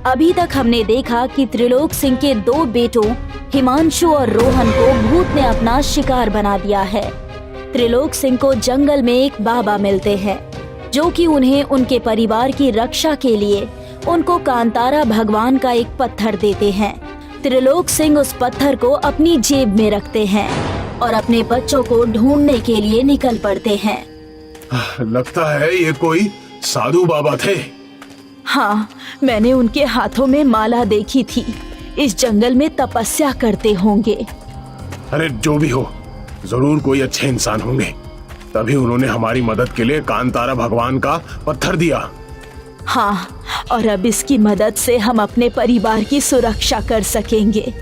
अभी तक हमने देखा कि त्रिलोक सिंह के दो बेटों हिमांशु और रोहन को भूत ने अपना शिकार बना दिया है। त्रिलोक सिंह को जंगल में एक बाबा मिलते हैं जो कि उन्हें उनके परिवार की रक्षा के लिए उनको कांतारा भगवान का एक पत्थर देते हैं। त्रिलोक सिंह उस पत्थर को अपनी जेब में रखते हैं और अपने बच्चों को ढूंढने के लिए निकल पड़ते हैं। लगता है ये कोई साधु बाबा थे। हाँ, मैंने उनके हाथों में माला देखी थी। इस जंगल में तपस्या करते होंगे। अरे जो भी हो, जरूर कोई अच्छे इंसान होंगे, तभी उन्होंने हमारी मदद के लिए कांतारा भगवान का पत्थर दिया। हाँ, और अब इसकी मदद से हम अपने परिवार की सुरक्षा कर सकेंगे।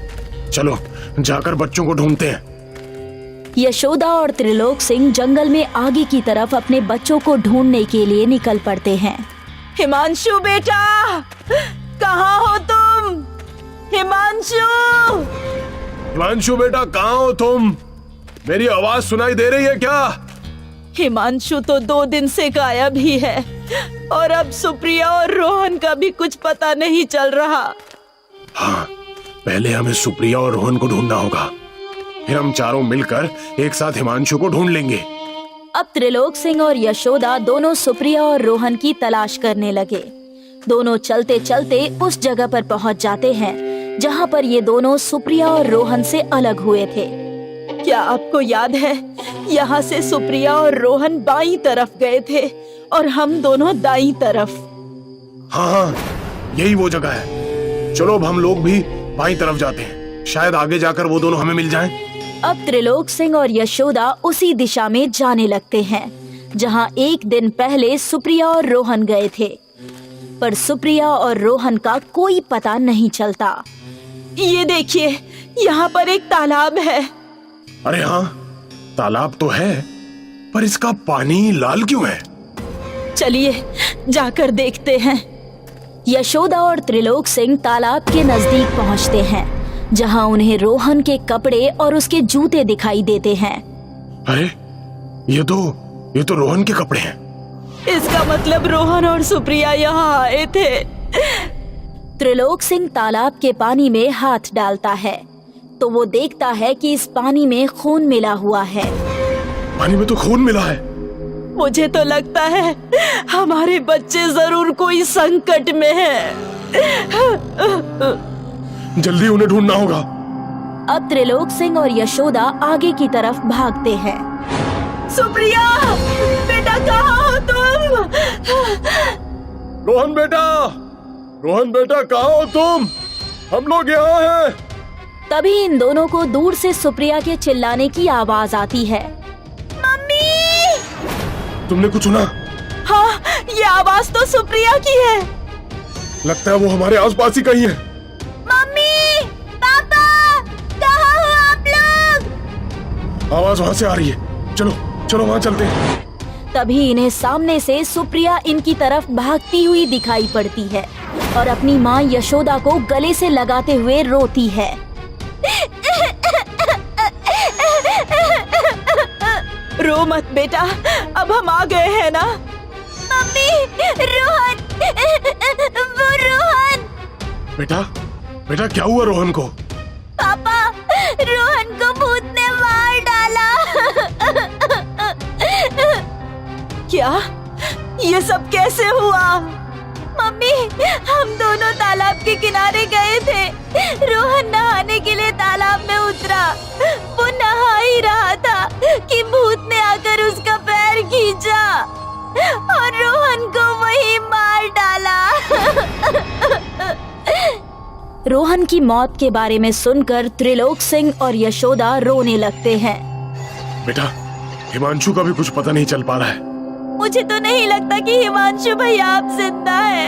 चलो जाकर बच्चों को ढूंढते हैं। यशोदा और त्रिलोक सिंह जंगल में आगे की तरफ अपने बच्चों को ढूंढने के लिए निकल पड़ते हैं। हिमांशु बेटा, कहाँ हो तुम? हिमांशु! हिमांशु बेटा, कहाँ हो तुम? मेरी आवाज सुनाई दे रही है क्या? हिमांशु तो 2 दिन से गायब ही है और अब सुप्रिया और रोहन का भी कुछ पता नहीं चल रहा। हाँ, पहले हमें सुप्रिया और रोहन को ढूंढना होगा, फिर हम चारों मिलकर एक साथ हिमांशु को ढूंढ लेंगे। अब त्रिलोक सिंह और यशोदा दोनों सुप्रिया और रोहन की तलाश करने लगे। दोनों चलते चलते उस जगह पर पहुंच जाते हैं जहां पर ये दोनों सुप्रिया और रोहन से अलग हुए थे। क्या आपको याद है, यहाँ से सुप्रिया और रोहन बाईं तरफ गए थे और हम दोनों दाईं तरफ। हाँ, यही वो जगह है। चलो अब हम लोग भी बाईं तरफ जाते हैं, शायद आगे जाकर वो दोनों हमें मिल जाएं। अब त्रिलोक सिंह और यशोदा उसी दिशा में जाने लगते हैं जहां एक दिन पहले सुप्रिया और रोहन गए थे, पर सुप्रिया और रोहन का कोई पता नहीं चलता। ये देखिए, यहाँ पर एक तालाब है। अरे हाँ, तालाब तो है, पर इसका पानी लाल क्यों है? चलिए जाकर देखते हैं। यशोदा और त्रिलोक सिंह तालाब के नजदीक पहुँचते हैं जहां उन्हें रोहन के कपड़े और उसके जूते दिखाई देते हैं। अरे ये तो रोहन के कपड़े हैं। इसका मतलब रोहन और सुप्रिया यहाँ आए थे। त्रिलोक सिंह तालाब के पानी में हाथ डालता है तो वो देखता है कि इस पानी में खून मिला हुआ है। पानी में तो खून मिला है। मुझे तो लगता है हमारे बच्चे जरूर कोई संकट में हैं। जल्दी उन्हें ढूंढना होगा। अब त्रिलोक सिंह और यशोदा आगे की तरफ भागते हैं। सुप्रिया बेटा, कहाँ हो तुम? रोहन बेटा, कहाँ हो तुम? हम लोग यहाँ हैं। तभी इन दोनों को दूर से सुप्रिया के चिल्लाने की आवाज आती है। मम्मी! तुमने कुछ सुना? हाँ, ये आवाज तो सुप्रिया की है। लगता है वो हमारे आसपास ही कहीं है। मम्मी, पापा, कहाँ हो आप लोग? आवाज वहाँ से आ रही है। चलो वहाँ चलते हैं। तभी इन्हें सामने से सुप्रिया इनकी तरफ भागती हुई दिखाई पड़ती है और अपनी माँ यशोदा को गले से लगाते हुए रोती है। रो मत बेटा, अब हम आ गए हैं ना। मम्मी, रोहन, वो रोहन। बेटा क्या हुआ रोहन को? पापा, रोहन को भूत ने मार डाला। क्या? ये सब कैसे हुआ? मम्मी, हम दोनों तालाब के किनारे गए थे। रोहन नहाने के लिए तालाब में उतरा। वो नहा ही रहा था कि भूत ने आकर उसका पैर खींचा और रोहन को वही मार डाला। रोहन की मौत के बारे में सुनकर त्रिलोक सिंह और यशोदा रोने लगते हैं। बेटा, हिमांशु का भी कुछ पता नहीं चल पा रहा है। मुझे तो नहीं लगता कि हिमांशु भैया आप जिंदा है।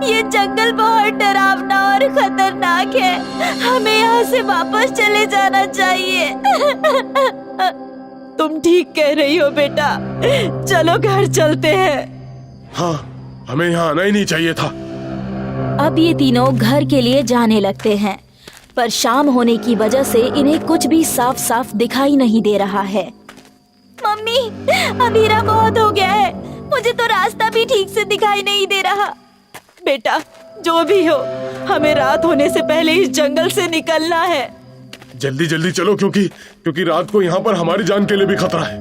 ये जंगल बहुत डरावना और खतरनाक है। हमें यहाँ से वापस चले जाना चाहिए। तुम ठीक कह रही हो बेटा, चलो घर चलते हैं। हाँ, हमें यहाँ आना ही नहीं चाहिए था। अब ये तीनों घर के लिए जाने लगते हैं, पर शाम होने की वजह से इन्हें कुछ भी साफ साफ दिखाई नहीं दे रहा है। मम्मी, अंधेरा बहुत हो गया है, मुझे तो रास्ता भी ठीक से दिखाई नहीं दे रहा। बेटा, जो भी हो, हमें रात होने से पहले इस जंगल से निकलना है। जल्दी जल्दी चलो, क्योंकि रात को यहाँ पर हमारी जान के लिए भी खतरा है।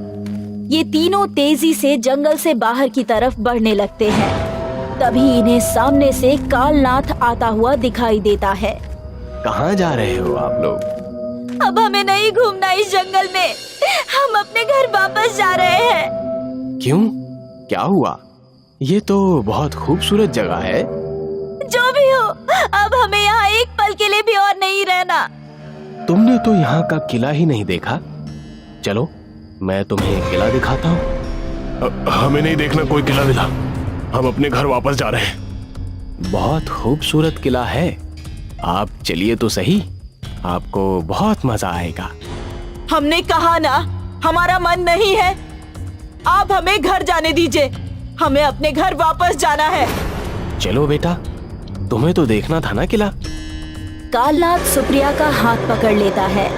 ये तीनों तेजी से जंगल से बाहर की तरफ बढ़ने लगते हैं। तभी इन्हें सामने से कालनाथ आता हुआ दिखाई देता है। कहाँ जा रहे हो आप लोग? अब हमें नहीं घूमना इस जंगल में, हम अपने घर वापस जा रहे हैं। क्यों, क्या हुआ? ये तो बहुत खूबसूरत जगह है। जो भी हो, अब हमें यहाँ एक पल के लिए भी और नहीं रहना। तुमने तो यहाँ का किला ही नहीं देखा। चलो मैं तुम्हें किला दिखाता हूँ। हमें नहीं देखना कोई किला विला, हम अपने घर वापस जा रहे हैं। बहुत खूबसूरत किला है, आप चलिए तो सही, आपको बहुत मजा आएगा। हमने कहा ना, हमारा मन नहीं है। आप हमें घर जाने दीजिए, हमें अपने घर वापस जाना है। चलो बेटा, तुम्हें तो देखना था ना किला। कालनाथ सुप्रिया का हाथ पकड़ लेता है।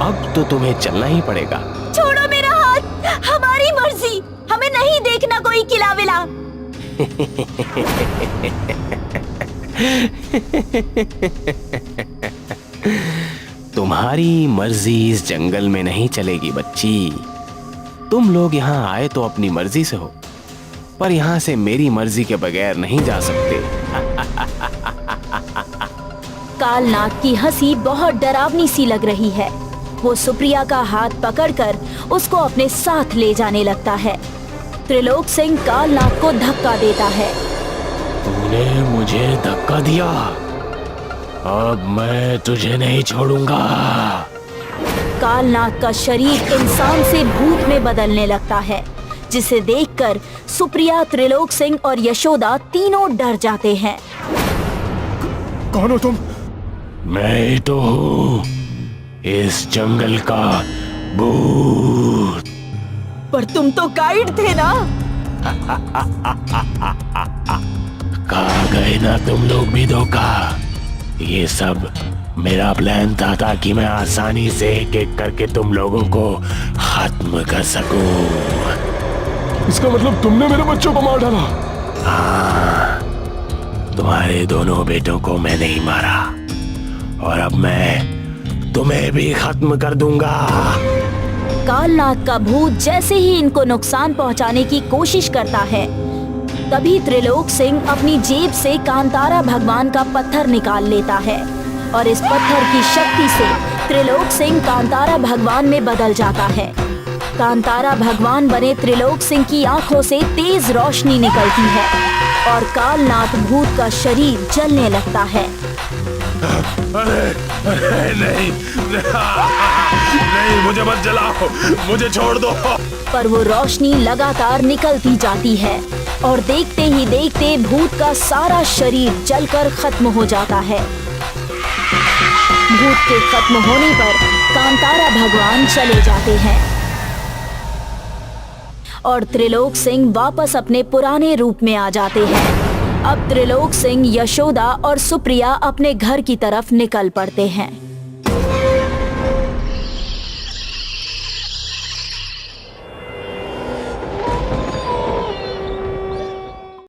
अब तो तुम्हें चलना ही पड़ेगा। छोड़ो मेरा हाथ, हमारी मर्जी, हमें नहीं देखना कोई किला विला। तुम्हारी मर्जी इस जंगल में नहीं चलेगी बच्ची। तुम लोग यहाँ आए तो अपनी मर्जी से हो, पर यहाँ से मेरी मर्जी के बगैर नहीं जा सकते। कालनाथ की हंसी बहुत डरावनी सी लग रही है। वो सुप्रिया का हाथ पकड़कर उसको अपने साथ ले जाने लगता है। त्रिलोक सिंह कालनाथ को धक्का देता है। तूने मुझे धक्का दिया, अब मैं तुझे नहीं छोड़ूंगा। कालनाथ का शरीर इंसान से भूत में बदलने लगता है, जिसे देखकर सुप्रिया, त्रिलोक सिंह और यशोदा तीनों डर जाते हैं। कौन हो तुम? मैं ही तो हूँ, इस जंगल का भूत। पर तुम तो गाइड थे ना। कहाँ गए ना तुम लोग भी धोखा। ये सब मेरा प्लान था ताकि मैं आसानी से एक एक करके तुम लोगों को खत्म कर सकूं। इसका मतलब तुमने मेरे बच्चों को मार डाला? हाँ, तुम्हारे दोनों बेटों को मैंने ही मारा, और अब मैं तुम्हें भी खत्म कर दूंगा। कालनाथ का भूत जैसे ही इनको नुकसान पहुंचाने की कोशिश करता है, तभी त्रिलोक सिंह अपनी जेब से कांतारा भगवान का पत्थर निकाल लेता है और इस पत्थर की शक्ति से त्रिलोक सिंह कांतारा भगवान में बदल जाता है। कांतारा भगवान बने त्रिलोक सिंह की आंखों से तेज रोशनी निकलती है और कालनाथ भूत का शरीर जलने लगता है। अरे नहीं, नहीं, मुझे मत जलाओ, मुझे छोड़ दो। पर वो रोशनी लगातार निकलती जाती है और देखते ही देखते भूत का सारा शरीर जलकर खत्म हो जाता है। भूत के खत्म होने पर कांतारा भगवान चले जाते हैं और त्रिलोक सिंह वापस अपने पुराने रूप में आ जाते हैं। अब त्रिलोक सिंह, यशोदा और सुप्रिया अपने घर की तरफ निकल पड़ते हैं।